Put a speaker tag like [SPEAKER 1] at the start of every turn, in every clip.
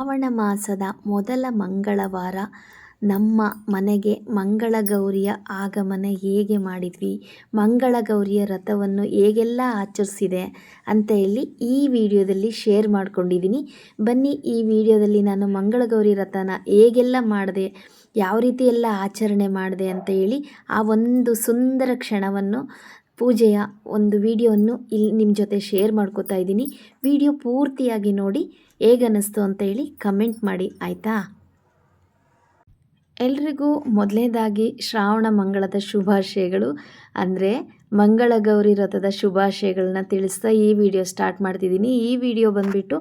[SPEAKER 1] ಶ್ರಾವಣ ಮಾಸದ ಮೊದಲ ಮಂಗಳವಾರ ನಮ್ಮ ಮನೆಗೆ ಮಂಗಳಗೌರಿಯ ಆಗಮನ ಹೇಗೆ ಮಾಡಿದ್ವಿ, ಮಂಗಳಗೌರಿಯ ವ್ರತವನ್ನು ಹೇಗೆಲ್ಲ ಆಚರಿಸಿದೆ ಅಂತ ಹೇಳಿ ಈ ವಿಡಿಯೋದಲ್ಲಿ ಶೇರ್ ಮಾಡ್ಕೊಂಡಿದ್ದೀನಿ. ಬನ್ನಿ, ಈ ವಿಡಿಯೋದಲ್ಲಿ ನಾನು ಮಂಗಳಗೌರಿ ವ್ರತನ ಹೇಗೆಲ್ಲ ಮಾಡಿದೆ, ಯಾವ ರೀತಿ ಎಲ್ಲ ಆಚರಣೆ ಮಾಡಿದೆ ಅಂತ ಹೇಳಿ ಆ ಒಂದು ಸುಂದರ ಕ್ಷಣವನ್ನು, ಪೂಜೆಯ ಒಂದು ವಿಡಿಯೋವನ್ನು ಇಲ್ಲಿ ನಿಮ್ಮ ಜೊತೆ ಶೇರ್ ಮಾಡ್ಕೋತಾ ಇದ್ದೀನಿ. ವಿಡಿಯೋ ಪೂರ್ತಿಯಾಗಿ ನೋಡಿ ಹೇಗನ್ನಿಸ್ತು ಅಂತ ಹೇಳಿ ಕಮೆಂಟ್ ಮಾಡಿ, ಆಯಿತಾ? ಎಲ್ರಿಗೂ ಮೊದಲನೇದಾಗಿ ಶ್ರಾವಣ ಮಂಗಳದ ಶುಭಾಶಯಗಳು. ಅಂದರೆ ಮಂಗಳಗೌರಿ ವ್ರತದ ಶುಭಾಶಯಗಳನ್ನ ತಿಳಿಸ್ತಾ ಈ ವಿಡಿಯೋ ಸ್ಟಾರ್ಟ್ ಮಾಡ್ತಿದ್ದೀನಿ. ಈ ವಿಡಿಯೋ ಬಂದುಬಿಟ್ಟು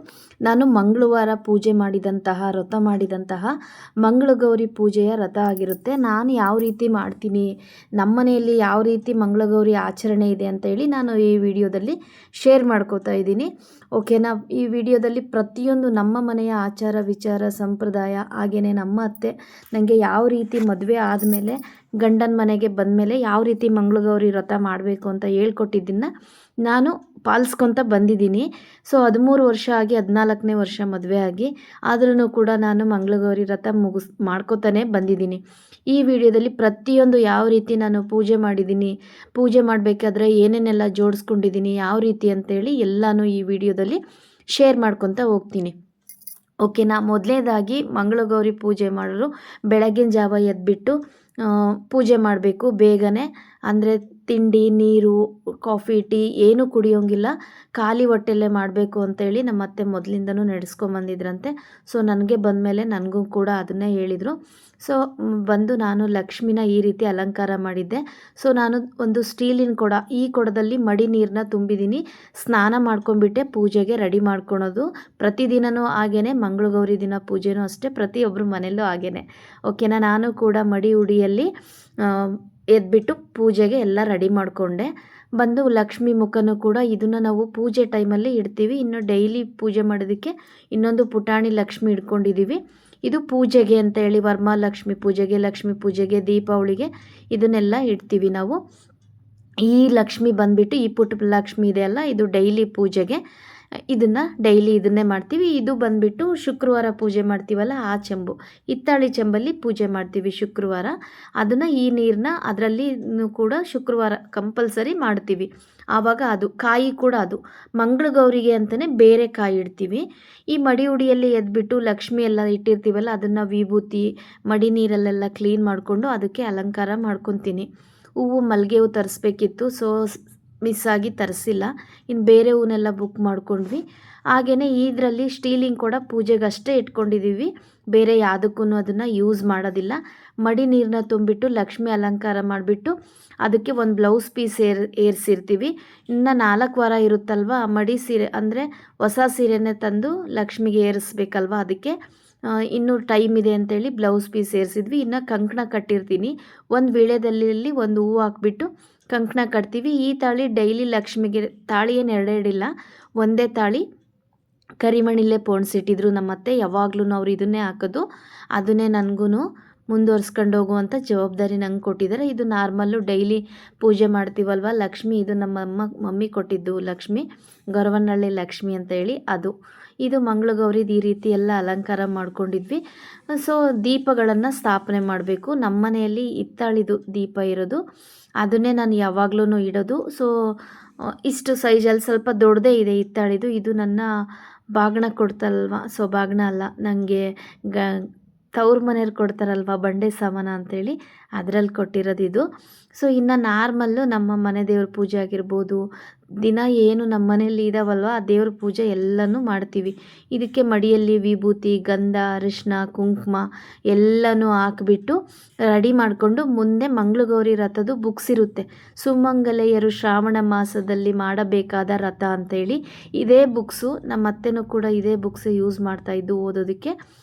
[SPEAKER 1] ನಾನು ಮಂಗಳವಾರ ಪೂಜೆ ಮಾಡಿದಂತಹ, ವ್ರತ ಮಾಡಿದಂತಹ ಮಂಗಳಗೌರಿ ಪೂಜೆಯ ವ್ರತ ಆಗಿರುತ್ತೆ. ನಾನು ಯಾವ ರೀತಿ ಮಾಡ್ತೀನಿ, ನಮ್ಮ ಮನೆಯಲ್ಲಿ ಯಾವ ರೀತಿ ಮಂಗಳಗೌರಿ ಆಚರಣೆ ಇದೆ ಅಂತ ಹೇಳಿ ನಾನು ಈ ವಿಡಿಯೋದಲ್ಲಿ ಶೇರ್ ಮಾಡ್ಕೋತಾ ಇದ್ದೀನಿ. ಓಕೆನಾ? ಈ ವಿಡಿಯೋದಲ್ಲಿ ಪ್ರತಿಯೊಂದು ನಮ್ಮ ಮನೆಯ ಆಚಾರ ವಿಚಾರ ಸಂಪ್ರದಾಯ, ಹಾಗೆಯೇ ನಮ್ಮ ಅತ್ತೆ ನನಗೆ ಯಾವ ರೀತಿ ಮದುವೆ ಆದಮೇಲೆ ಗಂಡನ ಮನೆಗೆ ಬಂದಮೇಲೆ ಯಾವ ರೀತಿ ಮಂಗಳಗೌರಿ ವ್ರತ ಮಾಡಬೇಕು ಅಂತ ಹೇಳ್ಕೊಟ್ಟಿದ್ದನ್ನು ನಾನು ಪಾಲಿಸ್ಕೊತ ಬಂದಿದ್ದೀನಿ. ಸೊ 13 ವರ್ಷ ಆಗಿ 14ನೇ ವರ್ಷ ಮದುವೆ ಆಗಿ, ಆದ್ರೂ ಕೂಡ ನಾನು ಮಂಗಳಗೌರಿ ವ್ರತ ಮಾಡ್ಕೋತಾನೆ ಬಂದಿದ್ದೀನಿ. ಈ ವಿಡಿಯೋದಲ್ಲಿ ಪ್ರತಿಯೊಂದು ಯಾವ ರೀತಿ ನಾನು ಪೂಜೆ ಮಾಡಿದ್ದೀನಿ, ಪೂಜೆ ಮಾಡಬೇಕಾದ್ರೆ ಏನೇನೆಲ್ಲ ಜೋಡಿಸ್ಕೊಂಡಿದ್ದೀನಿ, ಯಾವ ರೀತಿ ಅಂತೇಳಿ ಎಲ್ಲನೂ ಈ ವಿಡಿಯೋದಲ್ಲಿ ಶೇರ್ ಮಾಡ್ಕೊತ ಹೋಗ್ತೀನಿ. ಓಕೆನಾ? ಮೊದಲನೇದಾಗಿ ಮಂಗಳಗೌರಿ ಪೂಜೆ ಮಾಡೋರು ಬೆಳಗಿನ ಜಾವ ಎದ್ಬಿಟ್ಟು ಪೂಜೆ ಮಾಡಬೇಕು ಬೇಗನೆ. ಅಂದರೆ ತಿಂಡಿ, ನೀರು, ಕಾಫಿ, ಟೀ ಏನೂ ಕುಡಿಯೋಂಗಿಲ್ಲ, ಖಾಲಿ ಹೊಟ್ಟೆಲ್ಲೇ ಮಾಡಬೇಕು ಅಂತೇಳಿ ನಮ್ಮ ಅತ್ತೆ ಮೊದಲಿಂದನೂ ನಡೆಸ್ಕೊಂಬಂದಿದ್ರಂತೆ. ಸೊ ನನಗೆ ಬಂದಮೇಲೆ ನನಗೂ ಕೂಡ ಅದನ್ನೇ ಹೇಳಿದರು. ಸೊ ಬಂದು ನಾನು ಲಕ್ಷ್ಮಿನ ಈ ರೀತಿ ಅಲಂಕಾರ ಮಾಡಿದ್ದೆ. ಸೊ ನಾನು ಒಂದು ಸ್ಟೀಲಿನ ಕೊಡ, ಈ ಕೊಡದಲ್ಲಿ ಮಡಿ ನೀರನ್ನ ತುಂಬಿದ್ದೀನಿ. ಸ್ನಾನ ಮಾಡ್ಕೊಂಡ್ಬಿಟ್ಟೆ ಪೂಜೆಗೆ ರೆಡಿ ಮಾಡ್ಕೊಳೋದು. ಪ್ರತಿದಿನವೂ ಹಾಗೇ, ಮಂಗಳಗೌರಿ ದಿನ ಪೂಜೆನೂ ಅಷ್ಟೇ, ಪ್ರತಿಯೊಬ್ಬರು ಮನೆಯಲ್ಲೂ ಹಾಗೇ. ಓಕೆನಾ? ನಾನು ಕೂಡ ಮಡಿ ಉಡಿಯಲ್ಲಿ ಎದ್ಬಿಟ್ಟು ಪೂಜೆಗೆ ಎಲ್ಲ ರೆಡಿ ಮಾಡಿಕೊಂಡೆ. ಬಂದು ಲಕ್ಷ್ಮಿ ಮುಖನೂ ಕೂಡ ಇದನ್ನು ನಾವು ಪೂಜೆ ಟೈಮಲ್ಲಿ ಇಡ್ತೀವಿ. ಇನ್ನು ಡೈಲಿ ಪೂಜೆ ಮಾಡೋದಕ್ಕೆ ಇನ್ನೊಂದು ಪುಟಾಣಿ ಲಕ್ಷ್ಮಿ ಇಟ್ಕೊಂಡಿದ್ದೀವಿ. ಇದು ಪೂಜೆಗೆ ಅಂತೇಳಿ, ವರಮಹಾಲಕ್ಷ್ಮಿ ಪೂಜೆಗೆ, ಲಕ್ಷ್ಮಿ ಪೂಜೆಗೆ, ದೀಪಾವಳಿಗೆ ಇದನ್ನೆಲ್ಲ ಇಡ್ತೀವಿ ನಾವು. ಈ ಲಕ್ಷ್ಮಿ ಬಂದುಬಿಟ್ಟು, ಈ ಪುಟ್ಟ ಲಕ್ಷ್ಮಿ ಇದೆಯಲ್ಲ, ಇದು ಡೈಲಿ ಪೂಜೆಗೆ, ಇದನ್ನೇ ಮಾಡ್ತೀವಿ. ಇದು ಬಂದುಬಿಟ್ಟು ಶುಕ್ರವಾರ ಪೂಜೆ ಮಾಡ್ತೀವಲ್ಲ, ಆ ಚೆಂಬು, ಹಿತ್ತಾಳಿ ಚೆಂಬಲ್ಲಿ ಪೂಜೆ ಮಾಡ್ತೀವಿ ಶುಕ್ರವಾರ. ಅದನ್ನು, ಈ ನೀರನ್ನ ಅದರಲ್ಲಿ ಕೂಡ ಶುಕ್ರವಾರ ಕಂಪಲ್ಸರಿ ಮಾಡ್ತೀವಿ. ಆವಾಗ ಅದು ಕಾಯಿ ಕೂಡ, ಅದು ಮಂಗಳಗೌರಿಗೆ ಅಂತಲೇ ಬೇರೆ ಕಾಯಿ ಇಡ್ತೀವಿ. ಈ ಮಡಿ ಉಡಿಯಲ್ಲಿ ಎದ್ಬಿಟ್ಟು ಲಕ್ಷ್ಮಿ ಎಲ್ಲ ಇಟ್ಟಿರ್ತೀವಲ್ಲ, ಅದನ್ನು ವಿಭೂತಿ ಮಡಿ ನೀರಲ್ಲೆಲ್ಲ ಕ್ಲೀನ್ ಮಾಡಿಕೊಂಡು ಅದಕ್ಕೆ ಅಲಂಕಾರ ಮಾಡ್ಕೊತೀನಿ. ಹೂವು, ಮಲ್ಲಿಗೆ ಹೂವು ತರಿಸ್ಬೇಕಿತ್ತು. ಸೊ ಮಿಸ್ ಆಗಿ ತರಿಸಿಲ್ಲ. ಇನ್ನು ಬೇರೆ ಹೂವನ್ನೆಲ್ಲ ಬುಕ್ ಮಾಡ್ಕೊಂಡ್ವಿ. ಹಾಗೆಯೇ ಇದರಲ್ಲಿ ಸ್ಟೀಲಿಂಗ್ ಕೂಡ ಪೂಜೆಗಷ್ಟೇ ಇಟ್ಕೊಂಡಿದ್ದೀವಿ, ಬೇರೆ ಯಾವುದಕ್ಕೂ ಅದನ್ನು ಯೂಸ್ ಮಾಡೋದಿಲ್ಲ. ಮಡಿ ನೀರನ್ನ ತುಂಬಿಟ್ಟು ಲಕ್ಷ್ಮಿ ಅಲಂಕಾರ ಮಾಡಿಬಿಟ್ಟು ಅದಕ್ಕೆ ಒಂದು ಬ್ಲೌಸ್ ಪೀಸ್ ಏರಿಸಿರ್ತೀವಿ. ಇನ್ನು 4 ವಾರ ಇರುತ್ತಲ್ವ, ಮಡಿ ಸೀರೆ ಅಂದರೆ ಹೊಸ ಸೀರೆನೇ ತಂದು ಲಕ್ಷ್ಮಿಗೆ ಏರಿಸ್ಬೇಕಲ್ವ, ಅದಕ್ಕೆ ಇನ್ನೂ ಟೈಮ್ ಇದೆ ಅಂತೇಳಿ ಬ್ಲೌಸ್ ಪೀಸ್ ಏರಿಸಿದ್ವಿ. ಇನ್ನು ಕಂಕಣ ಕಟ್ಟಿರ್ತೀನಿ. ಒಂದು ವೀಳ್ಯದೆಲೆಯಲ್ಲಿ ಒಂದು ಹೂವು ಹಾಕ್ಬಿಟ್ಟು ಕಂಕಣ ಕಟ್ತೀವಿ. ಈ ತಾಳಿ ಡೈಲಿ ಲಕ್ಷ್ಮಿಗೆ, ತಾಳಿ ಏನು ಎರಡೆರಡಿಲ್ಲ, ಒಂದೇ ತಾಳಿ ಕರಿಮಣಿಲೇ ಪೋಣಿಸಿಟ್ಟಿದ್ರು ನಮ್ಮತ್ತೆ. ಯಾವಾಗಲೂ ಅವ್ರು ಇದನ್ನೇ ಹಾಕೋದು, ಅದನ್ನೇ ನನಗೂ ಮುಂದುವರ್ಸ್ಕೊಂಡು ಹೋಗುವಂಥ ಜವಾಬ್ದಾರಿ ನಂಗೆ ಕೊಟ್ಟಿದ್ದಾರೆ. ಇದು ನಾರ್ಮಲ್ಲು ಡೈಲಿ ಪೂಜೆ ಮಾಡ್ತೀವಲ್ವ ಲಕ್ಷ್ಮಿ, ಇದು ನಮ್ಮ ಮಮ್ಮಿ ಕೊಟ್ಟಿದ್ದು ಲಕ್ಷ್ಮಿ, ಗೊರವನಹಳ್ಳಿ ಲಕ್ಷ್ಮಿ ಅಂತ ಹೇಳಿ ಅದು. ಇದು ಮಂಗಳಗೌರಿದು ಈ ರೀತಿ ಎಲ್ಲ ಅಲಂಕಾರ ಮಾಡ್ಕೊಂಡಿದ್ವಿ. ಸೊ ದೀಪಗಳನ್ನು ಸ್ಥಾಪನೆ ಮಾಡಬೇಕು. ನಮ್ಮ ಮನೆಯಲ್ಲಿ ಹಿತ್ತಾಳಿದು ದೀಪ ಇರೋದು, ಅದನ್ನೇ ನಾನು ಯಾವಾಗಲೂ ಇಡೋದು. ಸೊ ಇಷ್ಟು ಸೈಜಲ್ಲಿ ಸ್ವಲ್ಪ ದೊಡ್ಡದೇ ಇದೆ ಹಿತ್ತಾಳಿದು. ಇದು ನನ್ನ ಬಾಗಿಣ ಕೊಡ್ತಲ್ವ, ಸೊ ಬಾಗಿಣ ಅಲ್ಲ, ನನಗೆ ತವ್ರ ಮನೆಯವ್ರು ಕೊಡ್ತಾರಲ್ವ ಬಂಡೆ ಸಾಮಾನು ಅಂತೇಳಿ, ಅದರಲ್ಲಿ ಕೊಟ್ಟಿರೋದು ಇದು. ಸೊ ಇನ್ನು ನಾರ್ಮಲ್ಲು ನಮ್ಮ ಮನೆ ದೇವ್ರ ಪೂಜೆ ಆಗಿರ್ಬೋದು, ದಿನ ಏನು ನಮ್ಮ ಮನೆಯಲ್ಲಿ ಇದಾವಲ್ವ ಆ ದೇವ್ರ ಪೂಜೆ ಎಲ್ಲನೂ ಮಾಡ್ತೀವಿ. ಇದಕ್ಕೆ ಮಡಿಯಲ್ಲಿ ವಿಭೂತಿ, ಗಂಧ, ಅರಿಶಿನ, ಕುಂಕುಮ ಎಲ್ಲನೂ ಹಾಕಿಬಿಟ್ಟು ರೆಡಿ ಮಾಡಿಕೊಂಡು, ಮುಂದೆ ಮಂಗಳಗೌರಿ ವ್ರತದ್ದು ಬುಕ್ಸ್ ಇರುತ್ತೆ, ಸುಮಂಗಲೆಯರು ಶ್ರಾವಣ ಮಾಸದಲ್ಲಿ ಮಾಡಬೇಕಾದ ವ್ರತ ಅಂತೇಳಿ. ಇದೇ ಬುಕ್ಸು ನಮ್ಮ ಅತ್ತೆನೂ ಕೂಡ ಇದೇ ಬುಕ್ಸ್ ಯೂಸ್ ಮಾಡ್ತಾಯಿದ್ದು ಓದೋದಕ್ಕೆ.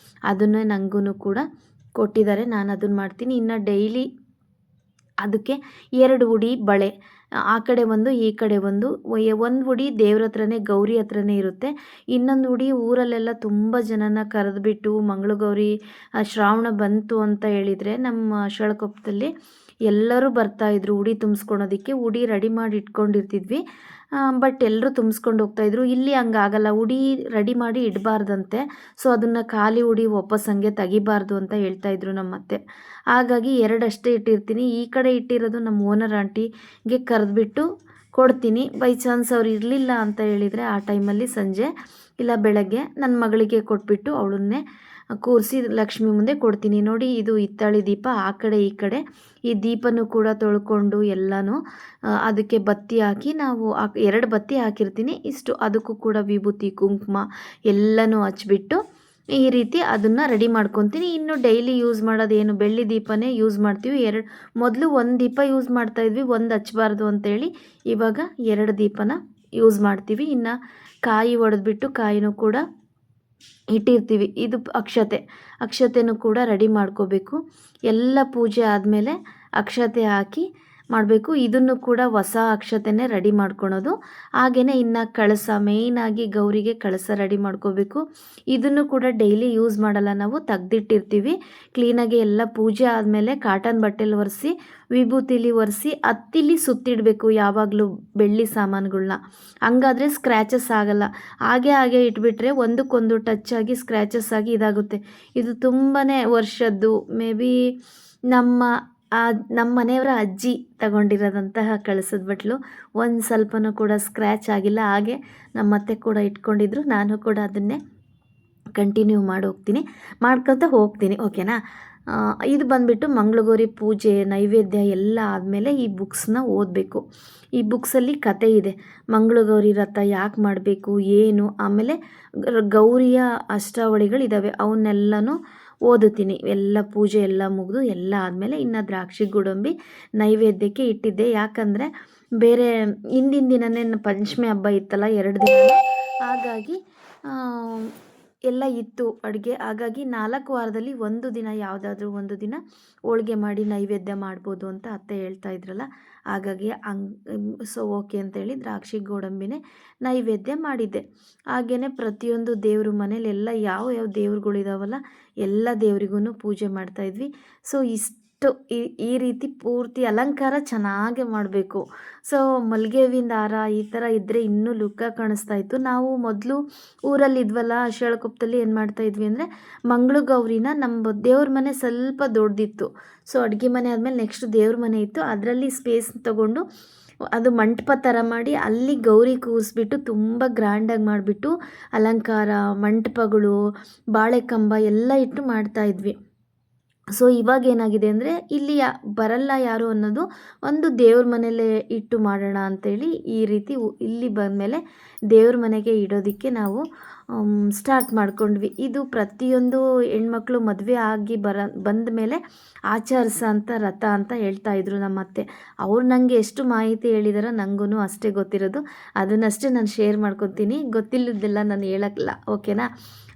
[SPEAKER 1] ಅದನ್ನೇ ನನಗೂ ಕೂಡ ಕೊಟ್ಟಿದ್ದಾರೆ, ನಾನು ಅದನ್ನು ಮಾಡ್ತೀನಿ. ಇನ್ನು ಡೈಲಿ ಅದಕ್ಕೆ 2 ಉಡಿ ಬಳೆ, ಆ ಕಡೆ ಒಂದು ಈ ಕಡೆ ಒಂದು ಉಡಿ ದೇವ್ರ ಹತ್ರನೇ, ಗೌರಿ ಹತ್ರನೇ ಇರುತ್ತೆ. ಇನ್ನೊಂದು ಉಡಿ ಊರಲ್ಲೆಲ್ಲ ತುಂಬ ಜನನ ಕರೆದುಬಿಟ್ಟು ಮಂಗಳಗೌರಿ ಶ್ರಾವಣ ಬಂತು ಅಂತ ಹೇಳಿದರೆ ನಮ್ಮ ಶಳಕೊಪ್ಪದಲ್ಲಿ ಎಲ್ಲರೂ ಬರ್ತಾಯಿದ್ರು ಉಡಿ ತುಂಬಿಸ್ಕೊಳೋದಕ್ಕೆ. ಉಡಿ ರೆಡಿ ಮಾಡಿ ಇಟ್ಕೊಂಡಿರ್ತಿದ್ವಿ. ಬಟ್ ಎಲ್ಲರೂ ತುಂಬಿಸ್ಕೊಂಡು ಹೋಗ್ತಾಯಿದ್ರು. ಇಲ್ಲಿ ಹಂಗಾಗಲ್ಲ, ಉಡಿ ರೆಡಿ ಮಾಡಿ ಇಡಬಾರ್ದಂತೆ. ಸೊ ಅದನ್ನು ಖಾಲಿ ಉಡಿ ವಾಪಸ್ ಹಂಗೆ ತೆಗಿಬಾರ್ದು ಅಂತ ಹೇಳ್ತಾಯಿದ್ರು ನಮ್ಮತ್ತೆ. ಹಾಗಾಗಿ 2 ಅಷ್ಟೇ ಇಟ್ಟಿರ್ತೀನಿ. ಈ ಕಡೆ ಇಟ್ಟಿರೋದು ನಮ್ಮ ಓನರ್ ಆಂಟಿಗೆ ಕರೆದ್ಬಿಟ್ಟು ಕೊಡ್ತೀನಿ. ಬೈ ಚಾನ್ಸ್ ಅವ್ರು ಇರಲಿಲ್ಲ ಅಂತ ಹೇಳಿದರೆ ಆ ಟೈಮಲ್ಲಿ ಸಂಜೆ ಇಲ್ಲ ಬೆಳಗ್ಗೆ ನನ್ನ ಮಗಳಿಗೆ ಕೊಟ್ಬಿಟ್ಟು ಅವಳನ್ನೇ ಕೂರಿಸಿ ಲಕ್ಷ್ಮಿ ಮುಂದೆ ಕೊಡ್ತೀನಿ. ನೋಡಿ, ಇದು ಹಿತ್ತಾಳಿ ದೀಪ. ಆ ಕಡೆ ಈ ಕಡೆ ಈ ದೀಪನೂ ಕೂಡ ತೊಳ್ಕೊಂಡು ಎಲ್ಲನೂ ಅದಕ್ಕೆ ಬತ್ತಿ ಹಾಕಿ ನಾವು 2 ಬತ್ತಿ ಹಾಕಿರ್ತೀನಿ. ಇಷ್ಟು ಅದಕ್ಕೂ ಕೂಡ ವಿಭೂತಿ ಕುಂಕುಮ ಎಲ್ಲನೂ ಹಚ್ಬಿಟ್ಟು ಈ ರೀತಿ ಅದನ್ನು ರೆಡಿ ಮಾಡ್ಕೊತೀನಿ. ಇನ್ನು ಡೈಲಿ ಯೂಸ್ ಮಾಡೋದೇನು ಬೆಳ್ಳಿ ದೀಪನೇ ಯೂಸ್ ಮಾಡ್ತೀವಿ. ಮೊದಲು 1 ದೀಪ ಯೂಸ್ ಮಾಡ್ತಾಯಿದ್ವಿ, 1 ಹಚ್ಚಬಾರ್ದು ಅಂತೇಳಿ ಇವಾಗ 2 ದೀಪನ ಯೂಸ್ ಮಾಡ್ತೀವಿ. ಇನ್ನು ಕಾಯಿ ಒಡೆದ್ಬಿಟ್ಟು ಕಾಯಿನೂ ಕೂಡ ಇಟ್ಟಿರ್ತೀವಿ. ಇದು ಅಕ್ಷತೆನೂ ಕೂಡ ರೆಡಿ ಮಾಡ್ಕೋಬೇಕು. ಎಲ್ಲ ಪೂಜೆ ಆದಮೇಲೆ ಅಕ್ಷತೆ ಹಾಕಿ ಮಾಡಬೇಕು. ಇದನ್ನು ಕೂಡ ಹೊಸ ಅಕ್ಷತೆನೇ ರೆಡಿ ಮಾಡ್ಕೊಳೋದು. ಹಾಗೆಯೇ ಇನ್ನು ಕಳಸ, ಮೇಯ್ನಾಗಿ ಗೌರಿಗೆ ಕಳಸ ರೆಡಿ ಮಾಡ್ಕೋಬೇಕು. ಇದನ್ನು ಕೂಡ ಡೈಲಿ ಯೂಸ್ ಮಾಡಲ್ಲ, ನಾವು ತೆಗ್ದಿಟ್ಟಿರ್ತೀವಿ. ಕ್ಲೀನಾಗಿ ಎಲ್ಲ ಪೂಜೆ ಆದಮೇಲೆ ಕಾಟನ್ ಬಟ್ಟೆಲಿ ಒರೆಸಿ ವಿಭೂತಿಲಿ ಒರೆಸಿ ಹತ್ತಿಲಿ ಸುತ್ತಿಡಬೇಕು ಯಾವಾಗಲೂ ಬೆಳ್ಳಿ ಸಾಮಾನುಗಳನ್ನ. ಹಂಗಾದರೆ ಸ್ಕ್ರ್ಯಾಚಸ್ ಆಗಲ್ಲ. ಹಾಗೆ ಇಟ್ಬಿಟ್ರೆ ಒಂದಕ್ಕೊಂದು ಟಚ್ ಆಗಿ ಸ್ಕ್ರ್ಯಾಚಸ್ ಆಗಿ ಇದಾಗುತ್ತೆ. ಇದು ತುಂಬಾ ವರ್ಷದ್ದು, ಮೇ ಬಿ ನಮ್ಮ ಮನೆಯವರ ಅಜ್ಜಿ ತಗೊಂಡಿರೋದಂತಹ ಕಳಸದ ಬಟ್ಲು. ಒಂದು ಸ್ವಲ್ಪನೂ ಕೂಡ ಸ್ಕ್ರ್ಯಾಚ್ ಆಗಿಲ್ಲ. ಹಾಗೆ ನಮ್ಮತ್ತೆ ಕೂಡ ಇಟ್ಕೊಂಡಿದ್ರು. ನಾನು ಕೂಡ ಅದನ್ನೇ ಕಂಟಿನ್ಯೂ ಮಾಡ್ಕೊತಾ ಹೋಗ್ತೀನಿ. ಓಕೆನಾ. ಇದು ಬಂದುಬಿಟ್ಟು ಮಂಗಳಗೌರಿ ಪೂಜೆ ನೈವೇದ್ಯ ಎಲ್ಲ ಆದಮೇಲೆ ಈ ಬುಕ್ಸ್ನ ಓದಬೇಕು. ಈ ಬುಕ್ಸಲ್ಲಿ ಕತೆ ಇದೆ. ಮಂಗಳಗೌರಿ ವ್ರತ ಯಾಕೆ ಮಾಡಬೇಕು ಏನು, ಆಮೇಲೆ ಗೌರಿಯ ಅಷ್ಟಾವಳಿಗಳಿದ್ದಾವೆ, ಅವನ್ನೆಲ್ಲನೂ ಓದುತ್ತೀನಿ. ಎಲ್ಲ ಪೂಜೆ ಎಲ್ಲ ಮುಗಿದು ಎಲ್ಲ ಆದಮೇಲೆ ಇನ್ನು ದ್ರಾಕ್ಷಿ ಗೋಡಂಬಿ ನೈವೇದ್ಯಕ್ಕೆ ಇಟ್ಟಿದ್ದೆ. ಯಾಕಂದರೆ ಬೇರೆ ಹಿಂದಿನ ದಿನವೇ ಪಂಚಮಿ ಹಬ್ಬ ಇತ್ತಲ್ಲ 2 ದಿನ, ಹಾಗಾಗಿ ಎಲ್ಲ ಇತ್ತು ಅಡುಗೆ. ಹಾಗಾಗಿ 4 ವಾರದಲ್ಲಿ 1 ದಿನ ಯಾವುದಾದ್ರೂ 1 ದಿನ ಹೋಳಿಗೆ ಮಾಡಿ ನೈವೇದ್ಯ ಮಾಡ್ಬೋದು ಅಂತ ಅತ್ತೆ ಹೇಳ್ತಾ ಇದ್ರಲ್ಲ. ಹಾಗಾಗಿ ಸೊ ಓಕೆ ಅಂತೇಳಿ ದ್ರಾಕ್ಷಿ ಗೋಡಂಬಿನೇ ನೈವೇದ್ಯ ಮಾಡಿದ್ದೆ. ಹಾಗೆಯೇ ಪ್ರತಿಯೊಂದು ದೇವ್ರ ಮನೇಲಿ ಎಲ್ಲ ಯಾವ ದೇವ್ರುಗಳಿದಾವಲ್ಲ ಎಲ್ಲ ದೇವರಿಗೂ ಪೂಜೆ ಮಾಡ್ತಾಯಿದ್ವಿ. ಸೊ ಈ ರೀತಿ ಪೂರ್ತಿ ಅಲಂಕಾರ ಚೆನ್ನಾಗೆ ಮಾಡಬೇಕು. ಸೊ ಮಲ್ಲಿಗೆ ಹೂವಿಂದ ಹಾರ ಈ ಥರ ಇದ್ದರೆ ಇನ್ನೂ ಲುಕ್ಕಾಗಿ ಕಾಣಿಸ್ತಾ ಇತ್ತು. ನಾವು ಮೊದಲು ಊರಲ್ಲಿದ್ವಲ್ಲ ಶಿರಾಳಕೊಪ್ಪದಲ್ಲಿ ಏನು ಮಾಡ್ತಾಯಿದ್ವಿ ಅಂದರೆ ಮಂಗಳ ಗೌರಿನ ನಮ್ಮ ದೇವ್ರ ಮನೆ ಸ್ವಲ್ಪ ದೊಡ್ಡದಿತ್ತು. ಸೊ ಅಡುಗೆ ಮನೆ ಆದಮೇಲೆ ನೆಕ್ಸ್ಟ್ ದೇವ್ರ ಮನೆ ಇತ್ತು. ಅದರಲ್ಲಿ ಸ್ಪೇಸ್ ತೊಗೊಂಡು ಅದು ಮಂಟಪ ಥರ ಮಾಡಿ ಅಲ್ಲಿ ಗೌರಿ ಕೂರಿಸ್ಬಿಟ್ಟು ತುಂಬ ಗ್ರ್ಯಾಂಡಾಗಿ ಮಾಡಿಬಿಟ್ಟು ಅಲಂಕಾರ, ಮಂಟಪಗಳು, ಬಾಳೆಕಂಬ ಎಲ್ಲ ಇಟ್ಟು ಮಾಡ್ತಾಯಿದ್ವಿ. ಸೊ ಇವಾಗ ಏನಾಗಿದೆ ಅಂದರೆ ಇಲ್ಲಿ ಬರಲ್ಲ ಯಾರು ಅನ್ನೋದು ಒಂದು ದೇವ್ರ ಮನೇಲೇ ಇಟ್ಟು ಮಾಡೋಣ ಅಂಥೇಳಿ ಈ ರೀತಿ ಇಲ್ಲಿ ಬಂದಮೇಲೆ ದೇವ್ರ ಮನೆಗೆ ಇಡೋದಕ್ಕೆ ನಾವು ಸ್ಟಾರ್ಟ್ ಮಾಡ್ಕೊಂಡ್ವಿ. ಇದು ಪ್ರತಿಯೊಂದು ಹೆಣ್ಮಕ್ಳು ಮದುವೆ ಆಗಿ ಬಂದ ಮೇಲೆ ಆಚರಿಸೋಂಥ ರಥ ಅಂತ ಹೇಳ್ತಾಯಿದ್ರು ನಮ್ಮ ಅತ್ತೆ. ಅವ್ರು ನನಗೆ ಎಷ್ಟು ಮಾಹಿತಿ ಹೇಳಿದಾರೋ ನನಗೂ ಅಷ್ಟೇ ಗೊತ್ತಿರೋದು. ಅದನ್ನಷ್ಟೇ ನಾನು ಶೇರ್ ಮಾಡ್ಕೊತೀನಿ, ಗೊತ್ತಿಲ್ಲದೆಲ್ಲ ನಾನು ಹೇಳೋಕ್ಕಲ್ಲ. ಓಕೆನಾ.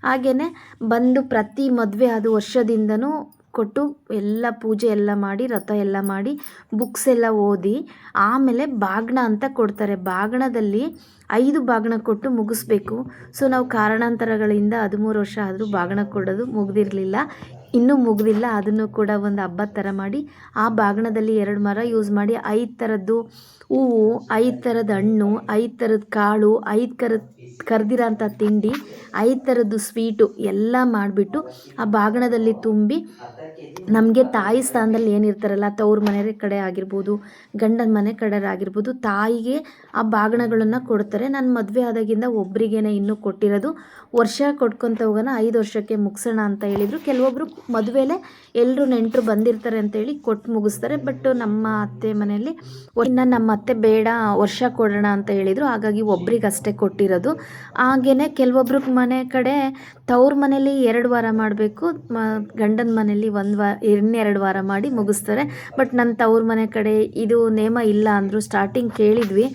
[SPEAKER 1] ಹಾಗೆಯೇ ಬಂದು ಪ್ರತಿ ಮದುವೆ ಆದ ವರ್ಷದಿಂದನೂ ಕೊಟ್ಟು ಎಲ್ಲ ಪೂಜೆ ಎಲ್ಲ ಮಾಡಿ ರಥ ಎಲ್ಲ ಮಾಡಿ ಬುಕ್ಸ್ ಎಲ್ಲ ಓದಿ ಆಮೇಲೆ ಬಾಗ್ನ ಅಂತ ಕೊಡ್ತಾರೆ. ಬಾಗ್ನದಲ್ಲಿ 5 ಬಾಗ್ನ ಕೊಟ್ಟು ಮುಗಿಸ್ಬೇಕು. ಸೊ ನಾವು ಕಾರಣಾಂತರಗಳಿಂದ 13 ವರ್ಷ ಆದರೂ ಬಾಗ್ನ ಕೊಡೋದು ಇನ್ನೂ ಮುಗ್ದಿಲ್ಲ. ಅದನ್ನು ಕೂಡ ಒಂದು ಹಬ್ಬದ ಥರ ಮಾಡಿ ಆ ಬಾಗ್ನದಲ್ಲಿ 2 ಮರ ಯೂಸ್ ಮಾಡಿ 5 ಥರದ್ದು ಹೂವು, 5 ಥರದ ಹಣ್ಣು, 5 ಥರದ ಕಾಳು, 5 ಕರ್ದಿರೋಂಥ ತಿಂಡಿ, 5 ಥರದ್ದು ಸ್ವೀಟು ಎಲ್ಲ ಮಾಡಿಬಿಟ್ಟು ಆ ಬಾಗ್ನದಲ್ಲಿ ತುಂಬಿ ನಮಗೆ ತಾಯಿ ಸ್ಥಾನದಲ್ಲಿ ಏನಿರ್ತಾರಲ್ಲ ತವ್ರ ಮನೆ ಕಡೆ ಆಗಿರ್ಬೋದು, ಗಂಡನ ಮನೆ ಕಡೆ ಆಗಿರ್ಬೋದು, ತಾಯಿಗೆ ಆ ಬಾಗ್ನಗಳನ್ನು ಕೊಡ್ತಾರೆ. ನಾನು ಮದುವೆ ಆದಾಗಿಂದ ಒಬ್ರಿಗೇನೆ ಇನ್ನೂ ಕೊಟ್ಟಿರೋದು. ವರ್ಷ ಕೊಟ್ಕೊತ ಹೋಗೋಣ, 5 ವರ್ಷಕ್ಕೆ ಮುಗಿಸೋಣ ಅಂತ ಹೇಳಿದರು. ಕೆಲವೊಬ್ಬರು ಮದುವೆಲೇ ಎಲ್ಲರೂ ನೆಂಟರು ಬಂದಿರ್ತಾರೆ ಅಂತೇಳಿ ಕೊಟ್ಟು ಮುಗಿಸ್ತಾರೆ. ಬಟ್ ನಮ್ಮ ಅತ್ತೆ ಮನೆಯಲ್ಲಿ ಇನ್ನು ನಮ್ಮ ಅತ್ತೆ ಬೇಡ ವರ್ಷ ಕೊಡೋಣ ಅಂತ ಹೇಳಿದರು. ಹಾಗಾಗಿ ಒಬ್ರಿಗಷ್ಟೇ ಕೊಟ್ಟಿರೋದು. ಹಾಗೆಯೇ ಕೆಲವೊಬ್ರ ಮನೆ ಕಡೆ ತವ್ರ ಮನೇಲಿ 2 ವಾರ ಮಾಡಬೇಕು, ಗಂಡನ ಮನೇಲಿ 2 ವಾರ ಮಾಡಿ ಮುಗಿಸ್ತಾರೆ. ಬಟ್ ನನ್ನ ತವ್ರ ಮನೆ ಕಡೆ ಇದು ನೇಮ ಇಲ್ಲ ಅಂದರು. ಸ್ಟಾರ್ಟಿಂಗ್ ಕೇಳಿದ್ವಿ,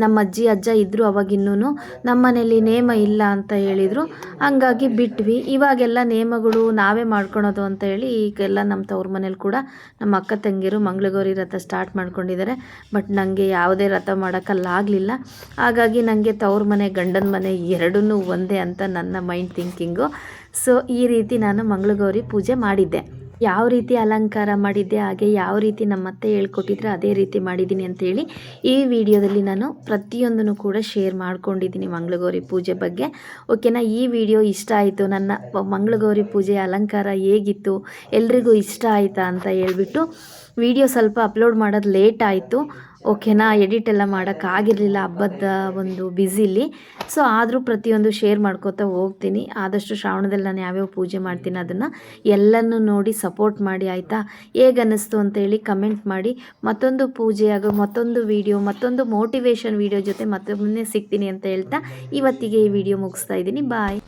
[SPEAKER 1] ನಮ್ಮ ಅಜ್ಜಿ ಅಜ್ಜ ಇದ್ದರು ಅವಾಗಿನ್ನೂ, ನಮ್ಮ ಮನೇಲಿ ನೇಮ ಇಲ್ಲ ಅಂತ ಹೇಳಿದರು. ಹಂಗಾಗಿ ಬಿಟ್ವಿ. ಇವಾಗೆಲ್ಲ ನೇಮಗಳು ನಾವೇ ಮಾಡ್ಕೊಳೋದು ಅಂತ ಹೇಳಿ ಈಗೆಲ್ಲ ನಮ್ಮ ತವ್ರ ಮನೇಲಿ ಕೂಡ ನಮ್ಮ ಅಕ್ಕ ತಂಗಿಯರು ಮಂಗಳಗೌರಿ ರಥ ಸ್ಟಾರ್ಟ್ ಮಾಡ್ಕೊಂಡಿದ್ದಾರೆ. ಬಟ್ ನನಗೆ ಯಾವುದೇ ರಥ ಮಾಡೋಕ್ಕಲ್ಲಾಗಲಿಲ್ಲ. ಹಾಗಾಗಿ ನನಗೆ ತವ್ರ ಮನೆ ಗಂಡನ ಮನೆ ಎರಡೂ ಒಂದೇ ಅಂತ ನನ್ನ ಮೈಂಡ್ ಥಿಂಕಿಂಗು. ಸೊ ಈ ರೀತಿ ನಾನು ಮಂಗಳಗೌರಿ ಪೂಜೆ ಮಾಡಿದ್ದೆ. ಯಾವ ರೀತಿ ಅಲಂಕಾರ ಮಾಡಿದ್ದೆ, ಹಾಗೆ ಯಾವ ರೀತಿ ನಮ್ಮತ್ತೆ ಹೇಳ್ಕೊಟ್ಟಿದ್ರೆ ಅದೇ ರೀತಿ ಮಾಡಿದ್ದೀನಿ ಅಂತೇಳಿ ಈ ವಿಡಿಯೋದಲ್ಲಿ ನಾನು ಪ್ರತಿಯೊಂದನ್ನು ಕೂಡ ಶೇರ್ ಮಾಡ್ಕೊಂಡಿದ್ದೀನಿ ಮಂಗಳಗೌರಿ ಪೂಜೆ ಬಗ್ಗೆ. ಓಕೆನಾ, ಈ ವಿಡಿಯೋ ಇಷ್ಟ ಆಯಿತು, ನನ್ನ ಮಂಗಳಗೌರಿ ಪೂಜೆ ಅಲಂಕಾರ ಹೇಗಿತ್ತು, ಎಲ್ರಿಗೂ ಇಷ್ಟ ಆಯಿತಾ ಅಂತ ಹೇಳ್ಬಿಟ್ಟು ವಿಡಿಯೋ ಸ್ವಲ್ಪ ಅಪ್ಲೋಡ್ ಮಾಡೋದು ಲೇಟ್ ಆಯಿತು. ಓಕೆನಾ, ಎಡಿಟ್ ಎಲ್ಲ ಮಾಡೋಕ್ಕಾಗಿರಲಿಲ್ಲ ಹಬ್ಬದ ಒಂದು ಬ್ಯುಸಿಲಿ. ಸೊ ಆದರೂ ಪ್ರತಿಯೊಂದು ಶೇರ್ ಮಾಡ್ಕೋತಾ ಹೋಗ್ತೀನಿ. ಆದಷ್ಟು ಶ್ರಾವಣದಲ್ಲಿ ನಾನು ಯಾವ್ಯಾವ ಪೂಜೆ ಮಾಡ್ತೀನಿ ಅದನ್ನು ಎಲ್ಲನೂ ನೋಡಿ ಸಪೋರ್ಟ್ ಮಾಡಿ ಆಯಿತಾ. ಹೇಗೆ ಅನ್ನಿಸ್ತು ಅಂತೇಳಿ ಕಮೆಂಟ್ ಮಾಡಿ. ಮತ್ತೊಂದು ಪೂಜೆ ಹಾಗೂ ಮತ್ತೊಂದು ವಿಡಿಯೋ, ಮತ್ತೊಂದು ಮೋಟಿವೇಶನ್ ವಿಡಿಯೋ ಜೊತೆ ಮತ್ತೊಮ್ಮೆ ಸಿಗ್ತೀನಿ ಅಂತ ಹೇಳ್ತಾ ಇವತ್ತಿಗೆ ಈ ವಿಡಿಯೋ ಮುಗಿಸ್ತಾ ಇದ್ದೀನಿ. ಬಾಯ್.